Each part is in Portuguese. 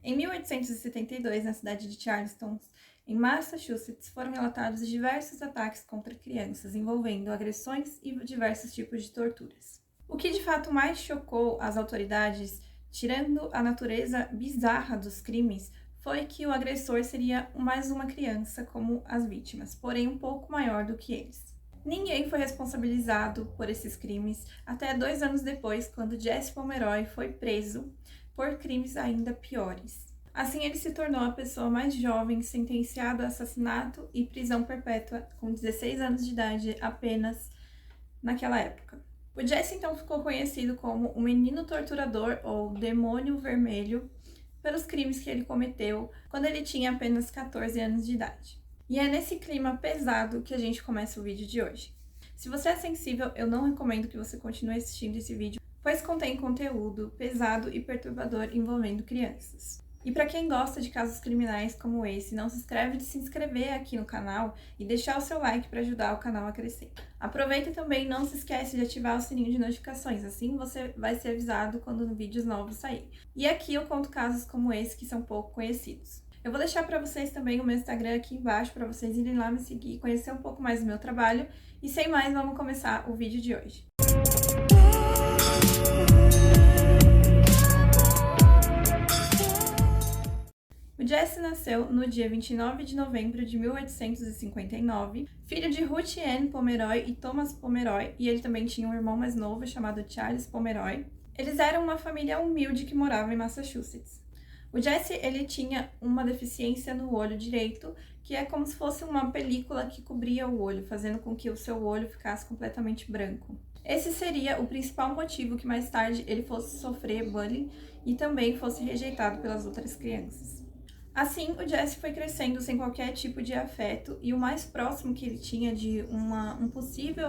Em 1872, na cidade de Charleston, em Massachusetts, foram relatados diversos ataques contra crianças, envolvendo agressões e diversos tipos de torturas. O que de fato mais chocou as autoridades, tirando a natureza bizarra dos crimes, foi que o agressor seria mais uma criança como as vítimas, porém um pouco maior do que eles. Ninguém foi responsabilizado por esses crimes até 2 anos depois, quando Jesse Pomeroy foi preso por crimes ainda piores. Assim, ele se tornou a pessoa mais jovem sentenciada a assassinato e prisão perpétua com 16 anos de idade apenas naquela época. O Jesse então ficou conhecido como o menino torturador ou demônio vermelho pelos crimes que ele cometeu quando ele tinha apenas 14 anos de idade. E é nesse clima pesado que a gente começa o vídeo de hoje. Se você é sensível, eu não recomendo que você continue assistindo esse vídeo, pois contém conteúdo pesado e perturbador envolvendo crianças. E para quem gosta de casos criminais como esse, não se inscreve de se inscrever aqui no canal e deixar o seu like para ajudar o canal a crescer. Aproveita também, não se esquece de ativar o sininho de notificações, assim você vai ser avisado quando vídeos novos saírem. E aqui eu conto casos como esse que são pouco conhecidos. Eu vou deixar para vocês também o meu Instagram aqui embaixo para vocês irem lá me seguir e conhecer um pouco mais do meu trabalho. E sem mais, vamos começar o vídeo de hoje. O Jesse nasceu no dia 29 de novembro de 1859, filho de Ruth Ann Pomeroy e Thomas Pomeroy, e ele também tinha um irmão mais novo chamado Charles Pomeroy. Eles eram uma família humilde que morava em Massachusetts. O Jesse, ele tinha uma deficiência no olho direito, que é como se fosse uma película que cobria o olho, fazendo com que o seu olho ficasse completamente branco. Esse seria o principal motivo que mais tarde ele fosse sofrer bullying e também fosse rejeitado pelas outras crianças. Assim, o Jesse foi crescendo sem qualquer tipo de afeto e o mais próximo que ele tinha de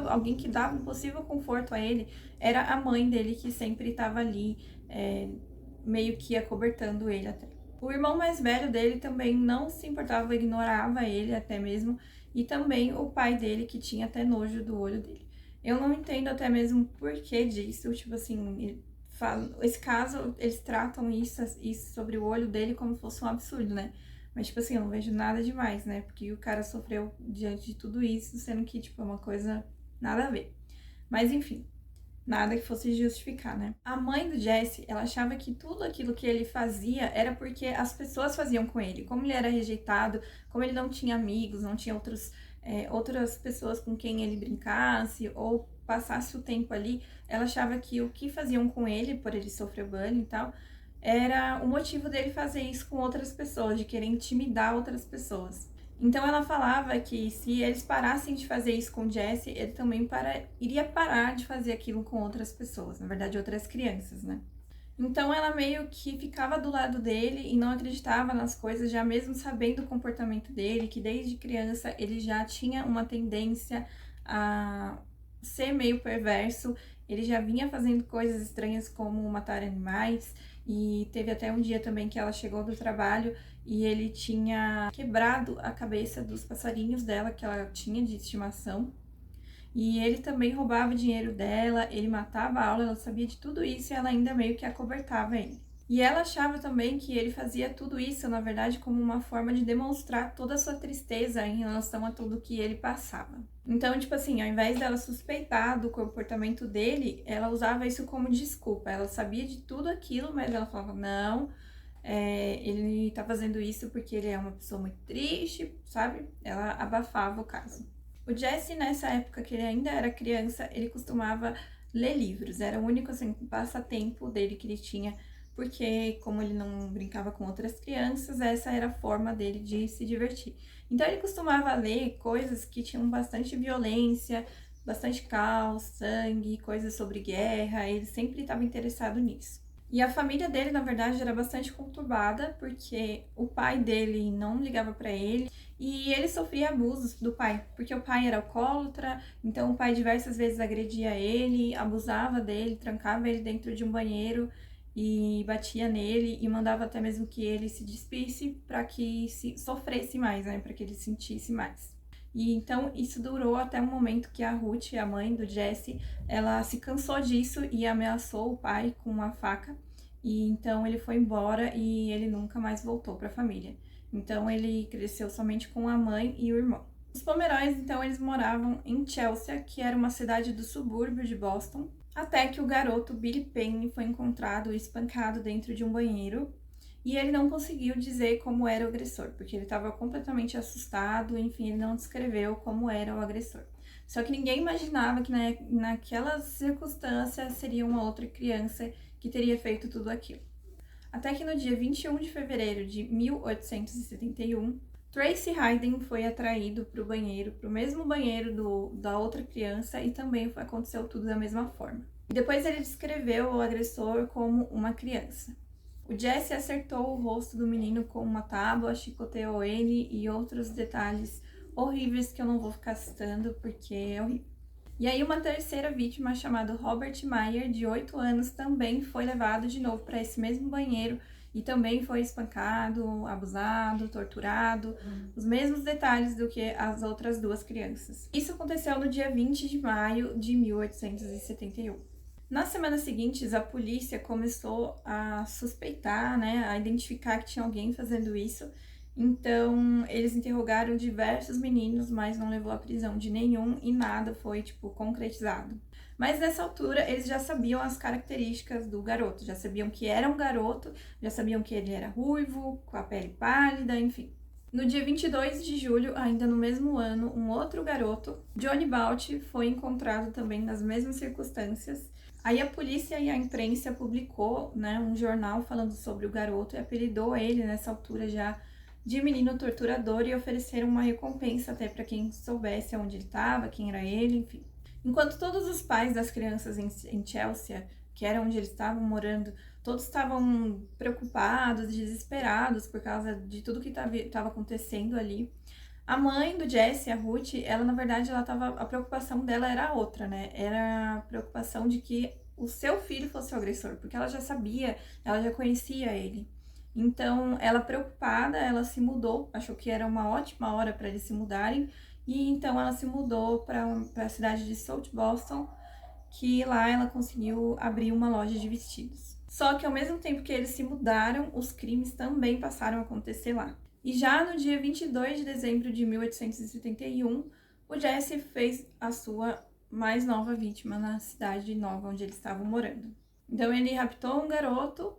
alguém que dava um possível conforto a ele, era a mãe dele, que sempre estava ali, meio que acobertando ele até. O irmão mais velho dele também não se importava, ignorava ele até mesmo, e também o pai dele, que tinha até nojo do olho dele. Eu não entendo até mesmo o porquê disso, tipo assim, esse caso, eles tratam isso sobre o olho dele como se fosse um absurdo, né? Mas, tipo assim, eu não vejo nada demais, né? Porque o cara sofreu diante de tudo isso, sendo que, tipo, é uma coisa nada a ver. Mas, enfim, nada que fosse justificar, né? A mãe do Jesse, ela achava que tudo aquilo que ele fazia era porque as pessoas faziam com ele. Como ele era rejeitado, como ele não tinha amigos, não tinha outras pessoas com quem ele brincasse ou passasse o tempo ali, ela achava que o que faziam com ele, por ele sofrer bullying e tal, era o motivo dele fazer isso com outras pessoas, de querer intimidar outras pessoas. Então ela falava que se eles parassem de fazer isso com o Jesse, ele também iria parar de fazer aquilo com outras pessoas, na verdade outras crianças, né? Então ela meio que ficava do lado dele e não acreditava nas coisas, já mesmo sabendo o comportamento dele, que desde criança ele já tinha uma tendência a ser meio perverso, ele já vinha fazendo coisas estranhas como matar animais, e teve até um dia também que ela chegou do trabalho e ele tinha quebrado a cabeça dos passarinhos dela, que ela tinha de estimação. E ele também roubava o dinheiro dela, ele matava a aula, ela sabia de tudo isso e ela ainda meio que acobertava ele. E ela achava também que ele fazia tudo isso, na verdade, como uma forma de demonstrar toda a sua tristeza em relação a tudo que ele passava. Então, tipo assim, ao invés dela suspeitar do comportamento dele, ela usava isso como desculpa. Ela sabia de tudo aquilo, mas ela falava, não, ele tá fazendo isso porque ele é uma pessoa muito triste, sabe? Ela abafava o caso. O Jesse, nessa época que ele ainda era criança, ele costumava ler livros. Era o único, assim, passatempo dele que ele tinha, porque como ele não brincava com outras crianças, essa era a forma dele de se divertir. Então ele costumava ler coisas que tinham bastante violência, bastante caos, sangue, coisas sobre guerra, ele sempre estava interessado nisso. E a família dele, na verdade, era bastante conturbada, porque o pai dele não ligava para ele e ele sofria abusos do pai, porque o pai era alcoólatra, então o pai diversas vezes agredia ele, abusava dele, trancava ele dentro de um banheiro e batia nele e mandava até mesmo que ele se despisse para que sofresse mais, né, para que ele sentisse mais. E então isso durou até o momento que a Ruth, a mãe do Jesse, ela se cansou disso e ameaçou o pai com uma faca. e então ele foi embora e ele nunca mais voltou para a família. Então ele cresceu somente com a mãe e o irmão. Os Pomeroys, então, eles moravam em Chelsea, que era uma cidade do subúrbio de Boston, até que o garoto Billy Payne foi encontrado espancado dentro de um banheiro e ele não conseguiu dizer como era o agressor, porque ele estava completamente assustado, enfim, ele não descreveu como era o agressor. Só que ninguém imaginava que naquela circunstância seria uma outra criança que teria feito tudo aquilo. Até que no dia 21 de fevereiro de 1871, Tracy Hayden foi atraído para o banheiro, para o mesmo banheiro da outra criança, e também aconteceu tudo da mesma forma. E depois ele descreveu o agressor como uma criança. O Jesse acertou o rosto do menino com uma tábua, chicoteou ele e outros detalhes horríveis que eu não vou ficar citando porque é horrível. E aí uma terceira vítima, chamada Robert Meyer, de 8 anos, também foi levado de novo para esse mesmo banheiro e também foi espancado, abusado, torturado, os mesmos detalhes do que as outras duas crianças. Isso aconteceu no dia 20 de maio de 1871. Nas semanas seguintes, a polícia começou a suspeitar, a identificar que tinha alguém fazendo isso. Então, eles interrogaram diversos meninos, mas não levou à prisão de nenhum e nada foi, concretizado. Mas nessa altura, eles já sabiam as características do garoto, já sabiam que era um garoto, já sabiam que ele era ruivo, com a pele pálida, enfim. No dia 22 de julho, ainda no mesmo ano, um outro garoto, Johnny Balt, foi encontrado também nas mesmas circunstâncias. Aí a polícia e a imprensa publicou, um jornal falando sobre o garoto e apelidou ele nessa altura já de menino torturador e ofereceram uma recompensa até para quem soubesse onde ele estava, quem era ele, enfim. Enquanto todos os pais das crianças em Chelsea, que era onde eles estavam morando, todos estavam preocupados, desesperados por causa de tudo que estava acontecendo ali. A mãe do Jesse, a Ruth, ela na verdade a preocupação dela era outra, Era a preocupação de que o seu filho fosse o agressor, porque ela já sabia, ela já conhecia ele. Então, ela preocupada, ela se mudou, achou que era uma ótima hora para eles se mudarem, e então ela se mudou para a cidade de South Boston, que lá ela conseguiu abrir uma loja de vestidos. Só que ao mesmo tempo que eles se mudaram, os crimes também passaram a acontecer lá. E já no dia 22 de dezembro de 1871, o Jesse fez a sua mais nova vítima na cidade nova onde eles estavam morando. Então ele raptou um garoto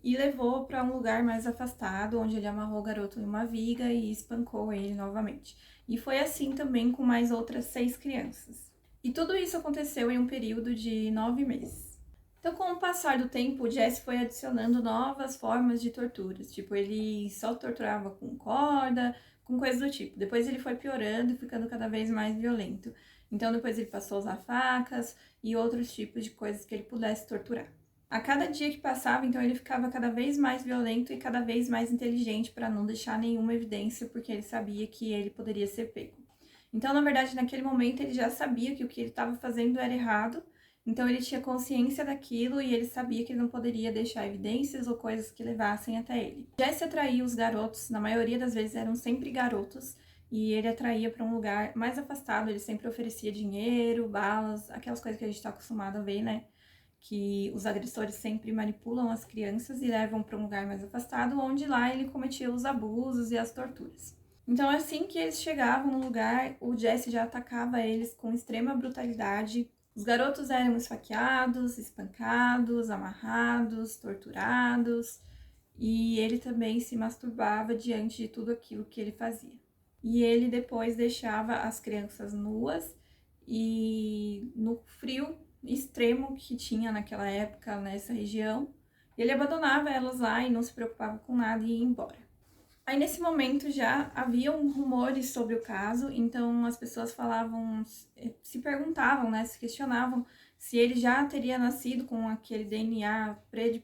e levou para um lugar mais afastado, onde ele amarrou o garoto em uma viga e espancou ele novamente. E foi assim também com mais outras 6 crianças. E tudo isso aconteceu em um período de 9 meses. Então, com o passar do tempo, o Jesse foi adicionando novas formas de torturas. Ele só torturava com corda, com coisas do tipo. Depois ele foi piorando e ficando cada vez mais violento. Então, depois ele passou a usar facas e outros tipos de coisas que ele pudesse torturar. A cada dia que passava, então, ele ficava cada vez mais violento e cada vez mais inteligente para não deixar nenhuma evidência, porque ele sabia que ele poderia ser pego. Então, na verdade, naquele momento, ele já sabia que o que ele estava fazendo era errado, então ele tinha consciência daquilo e ele sabia que ele não poderia deixar evidências ou coisas que levassem até ele. Jesse atraía os garotos, na maioria das vezes eram sempre garotos, e ele atraía para um lugar mais afastado, ele sempre oferecia dinheiro, balas, aquelas coisas que a gente está acostumado a ver, que os agressores sempre manipulam as crianças e levam para um lugar mais afastado, onde lá ele cometia os abusos e as torturas. Então, assim que eles chegavam no lugar, o Jesse já atacava eles com extrema brutalidade. Os garotos eram esfaqueados, espancados, amarrados, torturados, e ele também se masturbava diante de tudo aquilo que ele fazia. E ele depois deixava as crianças nuas e no frio extremo que tinha naquela época nessa região, ele abandonava elas lá e não se preocupava com nada e ia embora. Aí nesse momento já haviam rumores sobre o caso, então as pessoas se perguntavam, se questionavam se ele já teria nascido com aquele DNA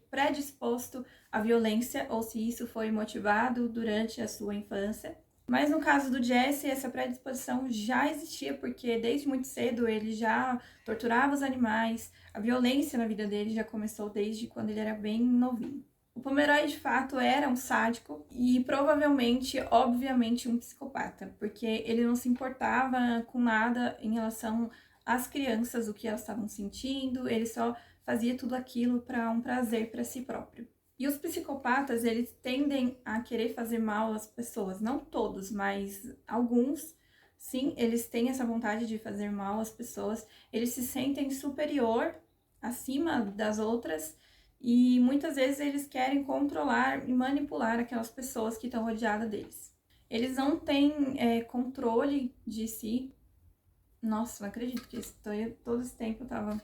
predisposto à violência ou se isso foi motivado durante a sua infância. Mas no caso do Jesse, essa predisposição já existia, porque desde muito cedo ele já torturava os animais, a violência na vida dele já começou desde quando ele era bem novinho. O Pomeroy, de fato, era um sádico e provavelmente, obviamente, um psicopata, porque ele não se importava com nada em relação às crianças, o que elas estavam sentindo, ele só fazia tudo aquilo para um prazer para si próprio. E os psicopatas, eles tendem a querer fazer mal às pessoas, não todos, mas alguns, sim, eles têm essa vontade de fazer mal às pessoas, eles se sentem superior, acima das outras, e muitas vezes eles querem controlar e manipular aquelas pessoas que estão rodeadas deles. Eles não têm controle de si. Nossa, não acredito que todo esse tempo eu tava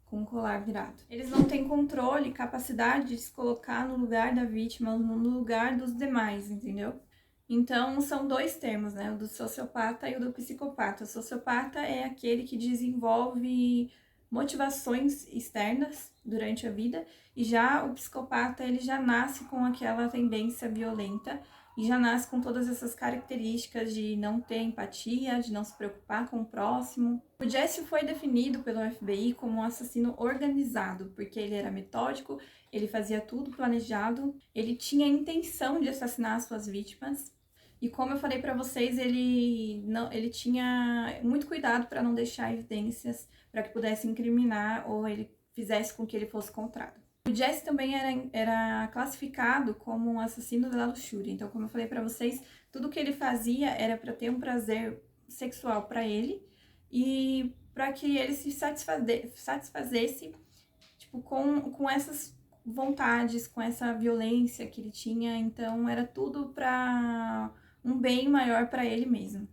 com o colar virado. Eles não têm controle, capacidade de se colocar no lugar da vítima, no lugar dos demais, entendeu? Então, são dois termos, né? O do sociopata e o do psicopata. O sociopata é aquele que desenvolve motivações externas durante a vida, e já o psicopata, ele já nasce com aquela tendência violenta e já nasce com todas essas características de não ter empatia, de não se preocupar com o próximo. O Jesse foi definido pelo FBI como um assassino organizado, porque ele era metódico, ele fazia tudo planejado, ele tinha a intenção de assassinar suas vítimas. E como eu falei para vocês, ele tinha muito cuidado para não deixar evidências para que pudesse incriminar ou ele fizesse com que ele fosse encontrado. O Jesse também era classificado como um assassino da luxúria. Então, como eu falei para vocês, tudo que ele fazia era para ter um prazer sexual para ele e para que ele se satisfazesse tipo, com essas vontades, com essa violência que ele tinha. Então, era tudo para um bem maior para ele mesmo.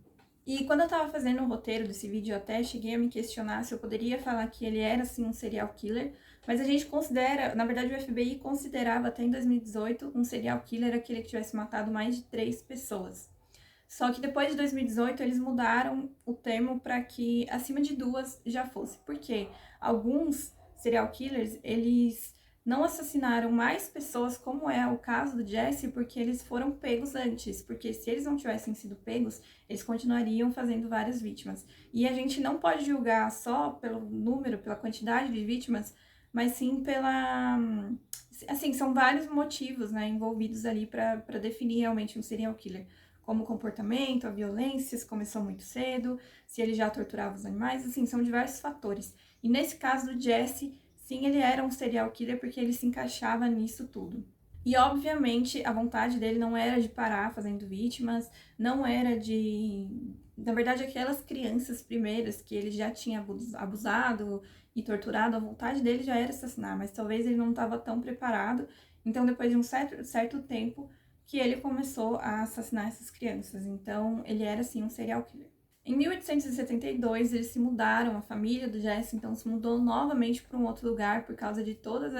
E quando eu tava fazendo o roteiro desse vídeo, eu até cheguei a me questionar se eu poderia falar que ele era, assim, um serial killer. Mas a gente considera, na verdade o FBI considerava até em 2018 um serial killer aquele que tivesse matado mais de 3 pessoas. Só que depois de 2018 eles mudaram o termo para que acima de 2 já fosse. Por quê? Alguns serial killers, eles não assassinaram mais pessoas, como é o caso do Jesse, porque eles foram pegos antes. Porque se eles não tivessem sido pegos, eles continuariam fazendo várias vítimas. E a gente não pode julgar só pelo número, pela quantidade de vítimas, mas sim pela... Assim, são vários motivos, né, envolvidos ali para definir realmente um serial killer. Como o comportamento, a violência, se começou muito cedo, se ele já torturava os animais, assim, são diversos fatores. E nesse caso do Jesse, sim, ele era um serial killer porque ele se encaixava nisso tudo. E, obviamente, a vontade dele não era de parar fazendo vítimas, não era de... Na verdade, aquelas crianças primeiras que ele já tinha abusado e torturado, a vontade dele já era assassinar, mas talvez ele não estava tão preparado. Então, depois de um certo tempo, que ele começou a assassinar essas crianças. Então, ele era, sim, um serial killer. Em 1872, eles se mudaram, a família do Jesse, então, se mudou novamente para um outro lugar por causa de todas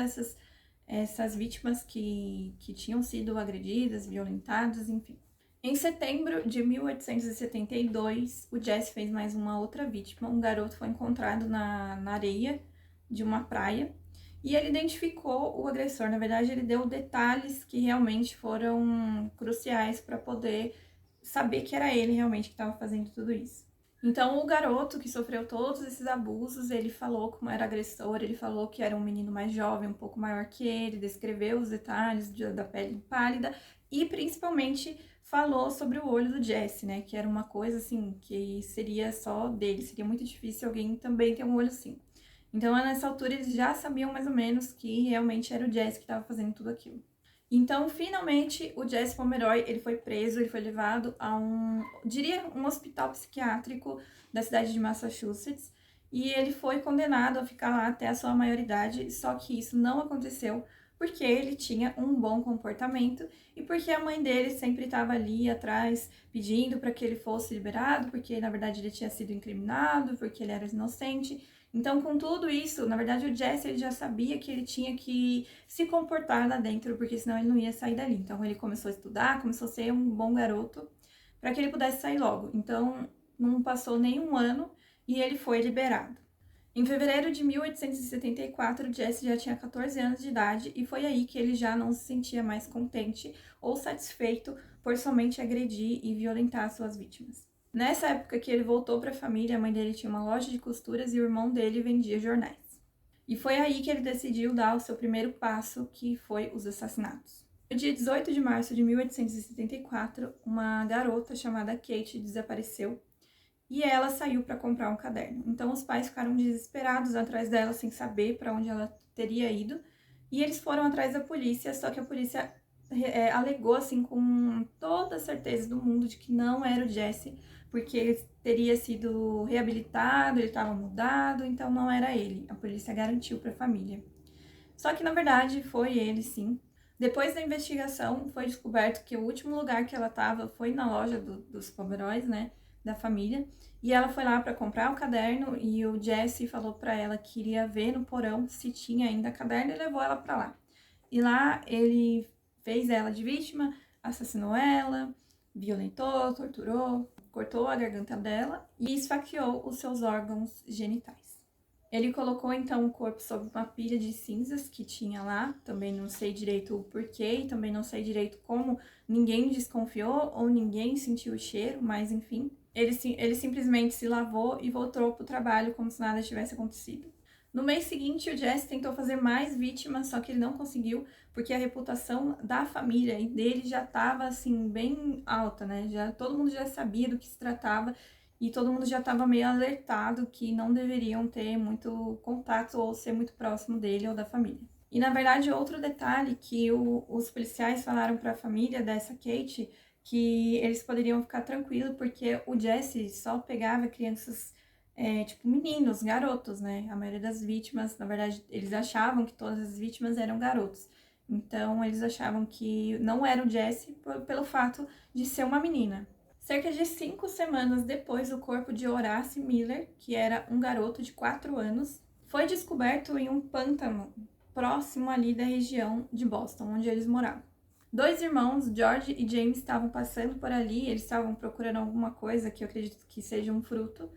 essas vítimas que tinham sido agredidas, violentadas, enfim. Em setembro de 1872, o Jesse fez mais uma outra vítima. Um garoto foi encontrado na areia de uma praia e ele identificou o agressor. Na verdade, ele deu detalhes que realmente foram cruciais para poder saber que era ele realmente que estava fazendo tudo isso. Então, o garoto que sofreu todos esses abusos, ele falou como era agressor, ele falou que era um menino mais jovem, um pouco maior que ele, descreveu os detalhes da pele pálida e, principalmente, falou sobre o olho do Jesse, né? Que era uma coisa, assim, que seria só dele. Seria muito difícil alguém também ter um olho assim. Então, nessa altura, eles já sabiam mais ou menos que realmente era o Jesse que estava fazendo tudo aquilo. Então, finalmente, o Jesse Pomeroy, ele foi preso, ele foi levado a um hospital psiquiátrico da cidade de Massachusetts, e ele foi condenado a ficar lá até a sua maioridade, só que isso não aconteceu porque ele tinha um bom comportamento e porque a mãe dele sempre estava ali atrás pedindo para que ele fosse liberado, porque na verdade ele tinha sido incriminado, porque ele era inocente. Então, com tudo isso, na verdade, o Jesse ele já sabia que ele tinha que se comportar lá dentro, porque senão ele não ia sair dali. Então, ele começou a estudar, começou a ser um bom garoto para que ele pudesse sair logo. Então, não passou nem um ano e ele foi liberado. Em fevereiro de 1874, Jesse já tinha 14 anos de idade e foi aí que ele já não se sentia mais contente ou satisfeito por somente agredir e violentar suas vítimas. Nessa época que ele voltou para a família, a mãe dele tinha uma loja de costuras e o irmão dele vendia jornais. E foi aí que ele decidiu dar o seu primeiro passo, que foi os assassinatos. No dia 18 de março de 1874, uma garota chamada Kate desapareceu e ela saiu para comprar um caderno. Então os pais ficaram desesperados atrás dela, sem saber para onde ela teria ido, e eles foram atrás da polícia, só que a polícia alegou assim com toda a certeza do mundo de que não era o Jesse, porque ele teria sido reabilitado, ele estava mudado, então não era ele. A polícia garantiu para a família. Só que na verdade foi ele, sim. Depois da investigação, foi descoberto que o último lugar que ela estava foi na loja dos Pomeroys, né, da família. E ela foi lá para comprar o caderno e o Jesse falou para ela que iria ver no porão se tinha ainda caderno e levou ela para lá. E lá ele fez ela de vítima, assassinou ela, violentou, torturou, cortou a garganta dela e esfaqueou os seus órgãos genitais. Ele colocou então o corpo sobre uma pilha de cinzas que tinha lá, também não sei direito o porquê, e também não sei direito como ninguém desconfiou ou ninguém sentiu o cheiro, mas enfim. Ele simplesmente se lavou e voltou para o trabalho como se nada tivesse acontecido. No mês seguinte, o Jesse tentou fazer mais vítimas, só que ele não conseguiu, porque a reputação da família e dele já estava assim bem alta, né? Todo mundo já sabia do que se tratava e todo mundo já estava meio alertado que não deveriam ter muito contato ou ser muito próximo dele ou da família. E na verdade, outro detalhe que os policiais falaram para a família dessa Kate, que eles poderiam ficar tranquilos porque o Jesse só pegava crianças, tipo meninos, garotos, né? A maioria das vítimas, na verdade, eles achavam que todas as vítimas eram garotos. Então, eles achavam que não era o Jesse pelo fato de ser uma menina. Cerca de 5 semanas depois, o corpo de Horace Miller, que era um garoto de 4 anos, foi descoberto em um pântano próximo ali da região de Boston, onde eles moravam. 2 irmãos, George e James, estavam passando por ali, eles estavam procurando alguma coisa que eu acredito que seja um fruto,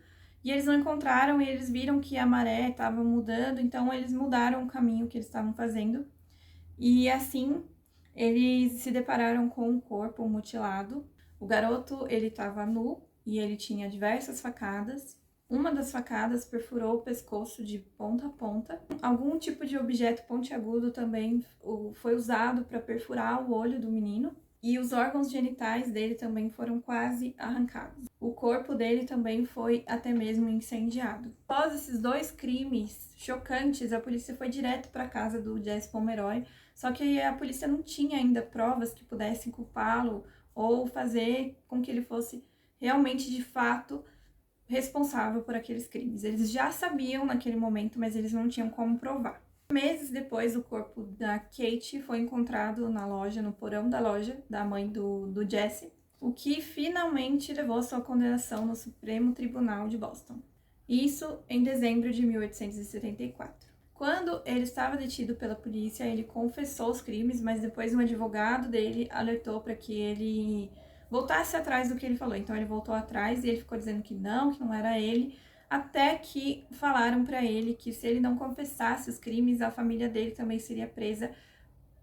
e eles não encontraram e eles viram que a maré estava mudando, então eles mudaram o caminho que eles estavam fazendo. E assim, eles se depararam com um corpo mutilado. O garoto, ele estava nu e ele tinha diversas facadas. Uma das facadas perfurou o pescoço de ponta a ponta. Algum tipo de objeto pontiagudo também foi usado para perfurar o olho do menino. E os órgãos genitais dele também foram quase arrancados. O corpo dele também foi até mesmo incendiado. Após esses 2 crimes chocantes, a polícia foi direto para a casa do Jesse Pomeroy, só que a polícia não tinha ainda provas que pudessem culpá-lo ou fazer com que ele fosse realmente, de fato, responsável por aqueles crimes. Eles já sabiam naquele momento, mas eles não tinham como provar. Meses depois, o corpo da Kate foi encontrado na loja, no porão da loja da mãe do Jesse, o que finalmente levou à sua condenação no Supremo Tribunal de Boston. Isso em dezembro de 1874. Quando ele estava detido pela polícia, ele confessou os crimes, mas depois um advogado dele alertou para que ele voltasse atrás do que ele falou. Então ele voltou atrás e ele ficou dizendo que não era ele, até que falaram para ele que se ele não confessasse os crimes, a família dele também seria presa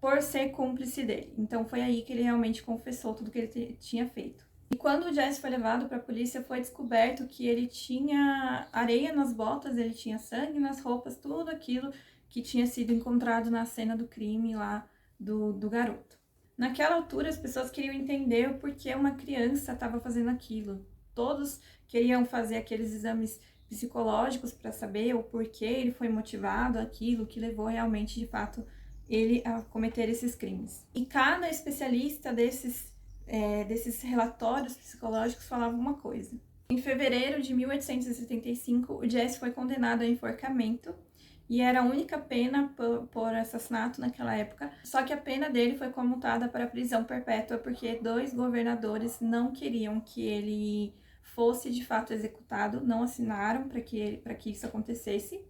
por ser cúmplice dele. Então foi aí que ele realmente confessou tudo que ele tinha feito. E quando o Jesse foi levado para a polícia, foi descoberto que ele tinha areia nas botas, ele tinha sangue nas roupas, tudo aquilo que tinha sido encontrado na cena do crime lá do garoto. Naquela altura, as pessoas queriam entender o porquê uma criança estava fazendo aquilo. Todos queriam fazer aqueles exames psicológicos para saber o porquê ele foi motivado aquilo que levou realmente, de fato, ele a cometer esses crimes. E cada especialista desses relatórios psicológicos falava uma coisa. Em fevereiro de 1875, o Jesse foi condenado a enforcamento e era a única pena por assassinato naquela época, só que a pena dele foi comutada para prisão perpétua porque 2 governadores não queriam que ele fosse de fato executado, não assinaram para que isso acontecesse.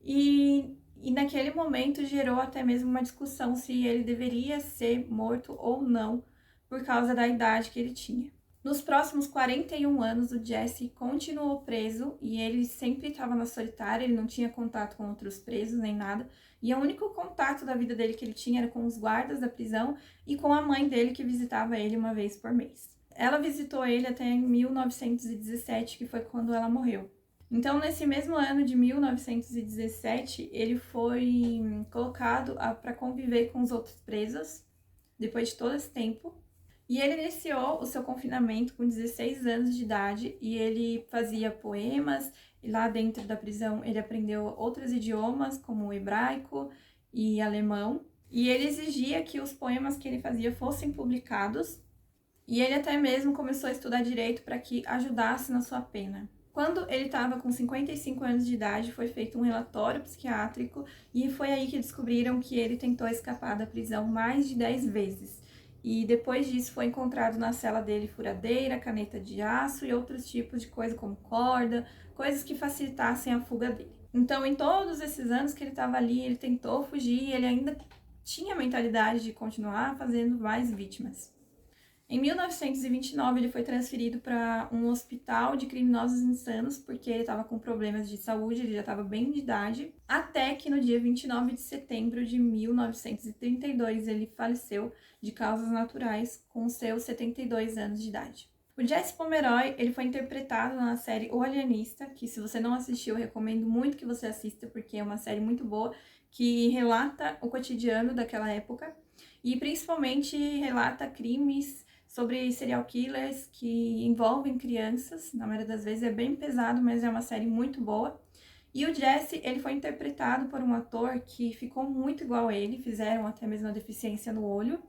E naquele momento gerou até mesmo uma discussão se ele deveria ser morto ou não, por causa da idade que ele tinha. Nos próximos 41 anos, o Jesse continuou preso e ele sempre estava na solitária, ele não tinha contato com outros presos nem nada. E o único contato da vida dele que ele tinha era com os guardas da prisão e com a mãe dele, que visitava ele uma vez por mês. Ela visitou ele até em 1917, que foi quando ela morreu. Então, nesse mesmo ano de 1917, ele foi colocado para conviver com os outros presos, depois de todo esse tempo. E ele iniciou o seu confinamento com 16 anos de idade e ele fazia poemas. E lá dentro da prisão ele aprendeu outros idiomas, como o hebraico e alemão. E ele exigia que os poemas que ele fazia fossem publicados. E ele até mesmo começou a estudar direito para que ajudasse na sua pena. Quando ele estava com 55 anos de idade, foi feito um relatório psiquiátrico e foi aí que descobriram que ele tentou escapar da prisão mais de 10 vezes. E depois disso foi encontrado na cela dele furadeira, caneta de aço e outros tipos de coisa como corda, coisas que facilitassem a fuga dele. Então, em todos esses anos que ele estava ali, ele tentou fugir e ele ainda tinha a mentalidade de continuar fazendo mais vítimas. Em 1929, ele foi transferido para um hospital de criminosos insanos, porque ele estava com problemas de saúde, ele já estava bem de idade, até que no dia 29 de setembro de 1932 ele faleceu de causas naturais com seus 72 anos de idade. O Jesse Pomeroy, ele foi interpretado na série O Alienista, que se você não assistiu, eu recomendo muito que você assista, porque é uma série muito boa, que relata o cotidiano daquela época, e principalmente relata crimes sobre serial killers que envolvem crianças. Na maioria das vezes é bem pesado, mas é uma série muito boa. E o Jesse, ele foi interpretado por um ator que ficou muito igual a ele, fizeram até mesmo a deficiência no olho.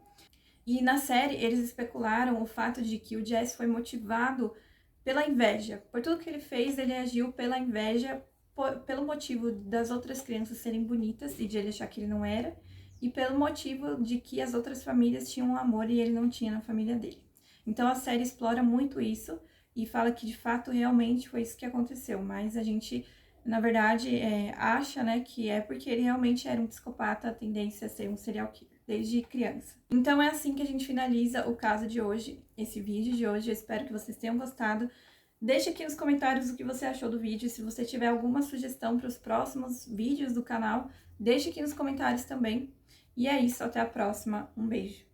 E na série eles especularam o fato de que o Jesse foi motivado pela inveja. Por tudo que ele fez, ele agiu pela inveja, pelo motivo das outras crianças serem bonitas e de ele achar que ele não era, e pelo motivo de que as outras famílias tinham um amor e ele não tinha na família dele. Então a série explora muito isso e fala que de fato realmente foi isso que aconteceu, mas a gente, na verdade, acha, né, que é porque ele realmente era um psicopata, a tendência a ser um serial killer desde criança. Então é assim que a gente finaliza o caso de hoje, esse vídeo de hoje. Eu espero que vocês tenham gostado. Deixe aqui nos comentários o que você achou do vídeo. Se você tiver alguma sugestão para os próximos vídeos do canal, deixe aqui nos comentários também. E é isso, até a próxima. Um beijo.